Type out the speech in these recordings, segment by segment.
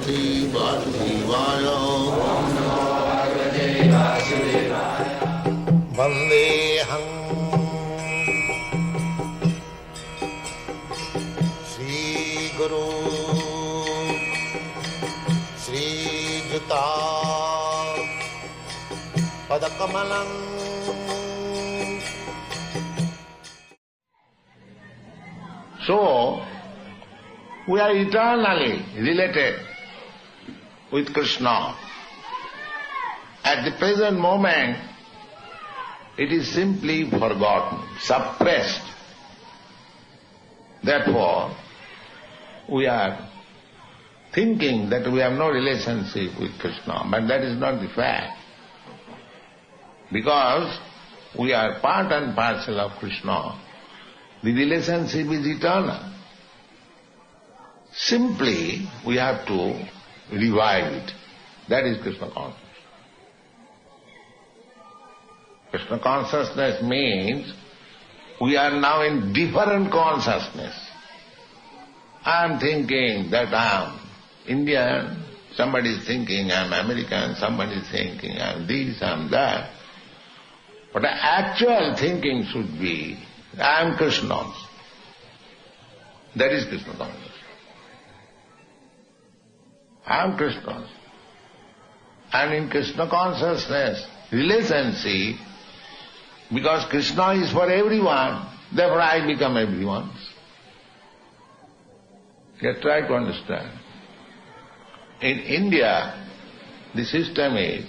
Bhagavate Vasudevaya. Vandeham Sri Guru Sri Juta Padakamalam. So, we are eternally related with Krishna. At the present moment, it is simply forgotten, suppressed. Therefore, we are thinking that we have no relationship with Krishna, but that is not the fact. Because we are part and parcel of Krishna, the relationship is eternal. Simply, we have to revive it. That is Krishna consciousness. Krishna consciousness means we are now in different consciousness. I am thinking that I am Indian, somebody is thinking I am American, somebody is thinking I am this, I am that. But the actual thinking should be, I am Krishna. That is Krishna consciousness. I am Krishna. And in Krishna consciousness, relationship, because Krishna is for everyone, therefore I become everyone's. Just try to understand. In India, the system is,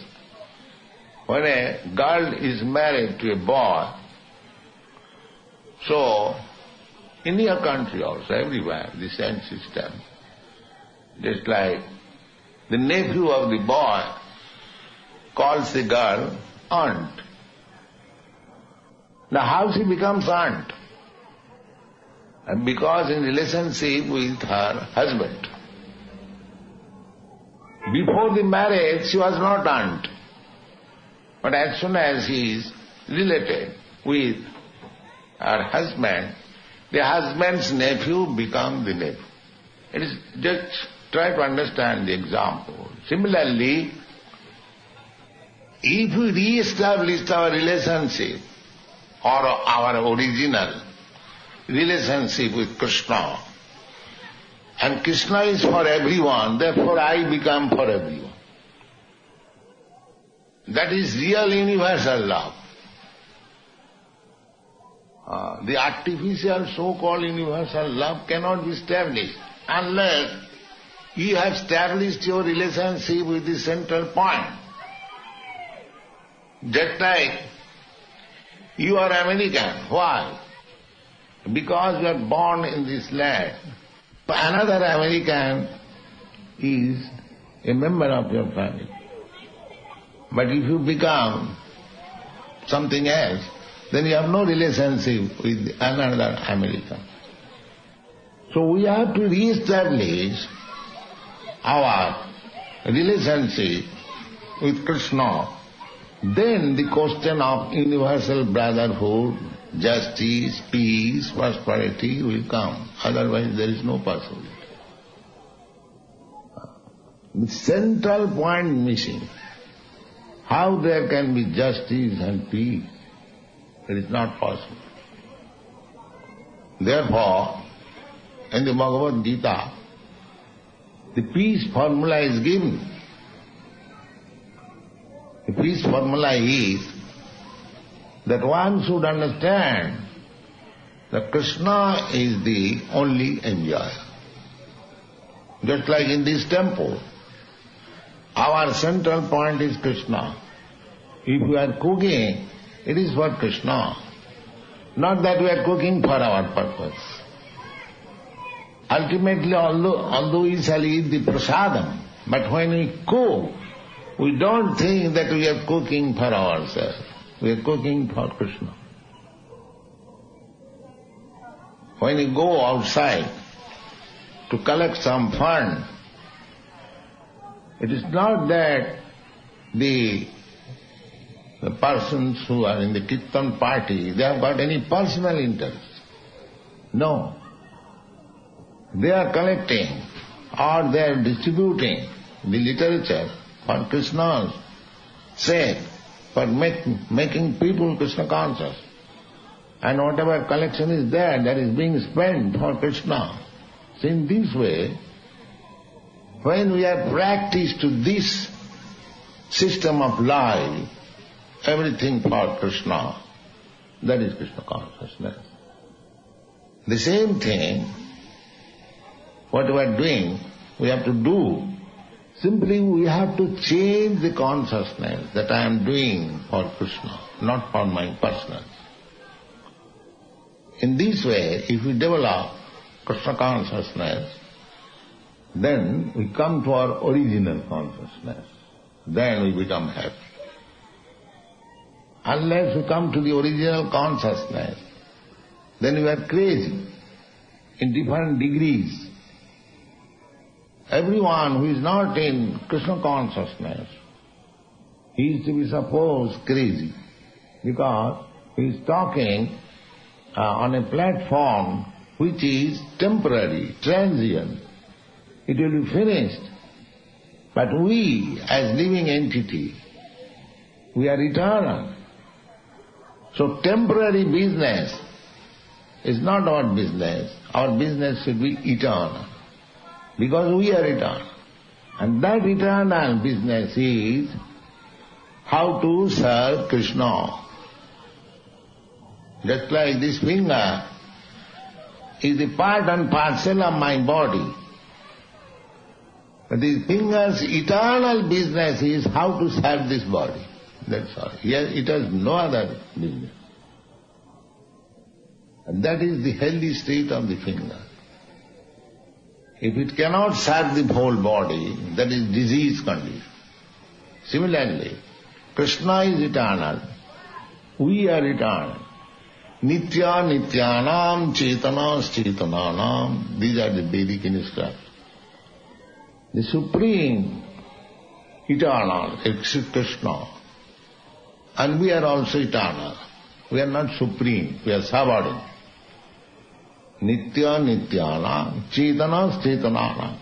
when a girl is married to a boy, so in your country also, everywhere, the same system. Just like the nephew of the boy calls the girl aunt. Now how she becomes aunt? And because in relationship with her husband. Before the marriage she was not aunt. But as soon as she is related with her husband, the husband's nephew becomes the nephew. It is just try to understand the example. Similarly, if we re-establish our relationship or our original relationship with Krishna, and Krishna is for everyone, therefore I become for everyone. That is real universal love. The artificial so-called universal love cannot be established unless you have established your relationship with the central point. Just like you are American. Why? Because you are born in this land. Another American is a member of your family. But if you become something else, then you have no relationship with another American. So we have to re-establish our relationship with Krishna. Then the question of universal brotherhood, justice, peace, prosperity will come. Otherwise there is no possibility. The central point missing. How there can be justice and peace? It is not possible. Therefore, in the Bhagavad Gita, the peace formula is given. The peace formula is that one should understand that Krishna is the only enjoyer. Just like in this temple, our central point is Krishna. If we are cooking, it is for Krishna. Not that we are cooking for our purpose. Ultimately, although we shall eat the prasadam, but when we cook, we don't think that we are cooking for ourselves. We are cooking for Krishna. When you go outside to collect some fund, it is not that the persons who are in the Kirtan party, they have got any personal interest. No. They are collecting or they are distributing the literature for Krishna's sake, for making people Krishna conscious. And whatever collection is there, that is being spent for Krishna. So in this way, when we are practiced to this system of life, everything for Krishna, that is Krishna consciousness. The same thing, what we are doing, we have to do. Simply we have to change the consciousness that I am doing for Krishna, not for my personal. In this way, if we develop Krishna consciousness, then we come to our original consciousness. Then we become happy. Unless we come to the original consciousness, then we are crazy in different degrees. Everyone who is not in Krishna consciousness, he is to be supposed crazy, because he is talking on a platform which is temporary, transient. It will be finished. But we, as living entity, we are eternal. So temporary business is not our business. Our business should be eternal, because we are eternal. And that eternal business is how to serve Krishna. Just like this finger is the part and parcel of my body. But this finger's eternal business is how to serve this body. That's all. Here it has no other business. And that is the healthy state of the finger. If it cannot serve the whole body, that is disease condition. Similarly, Krishna is eternal. We are eternal. Nitya nityanam cetanas cetananam. These are the Vedic instructions. The Supreme, eternal, is Krishna. And we are also eternal. We are not supreme, we are subordinate. Nitya nityanam cetanas cetananam.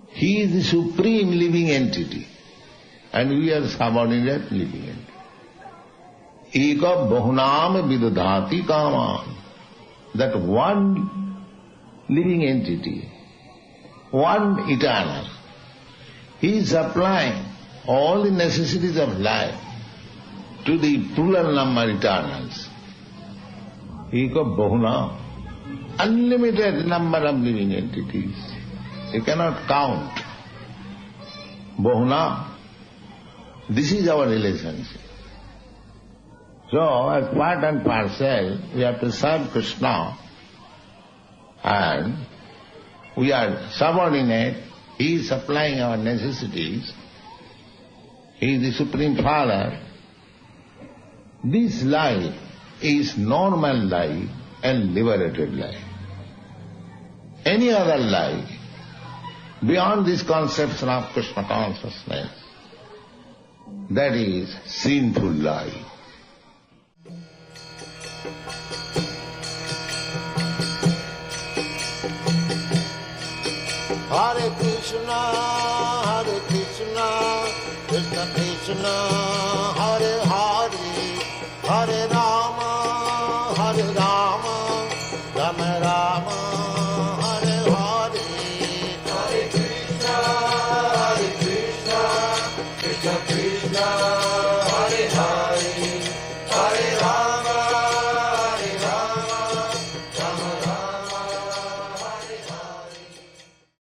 He is the supreme living entity, and we are subordinate living entity. Eka bahunam vidadhati kaman. That one living entity, one eternal, he is supplying all the necessities of life to the plural number eternals. Eka bahunam, unlimited number of living entities. You cannot count. Bahunam. This is our relationship. So, as part and parcel, we have to serve Krishna, and we are subordinate. He is supplying our necessities. He is the Supreme Father. This life is normal life and liberated life. Any other life, beyond this conception of Krishna consciousness, that is sinful life. Hare Krishna, Krishna Krishna, Hare Hare, Hare Rama, Rama Rama.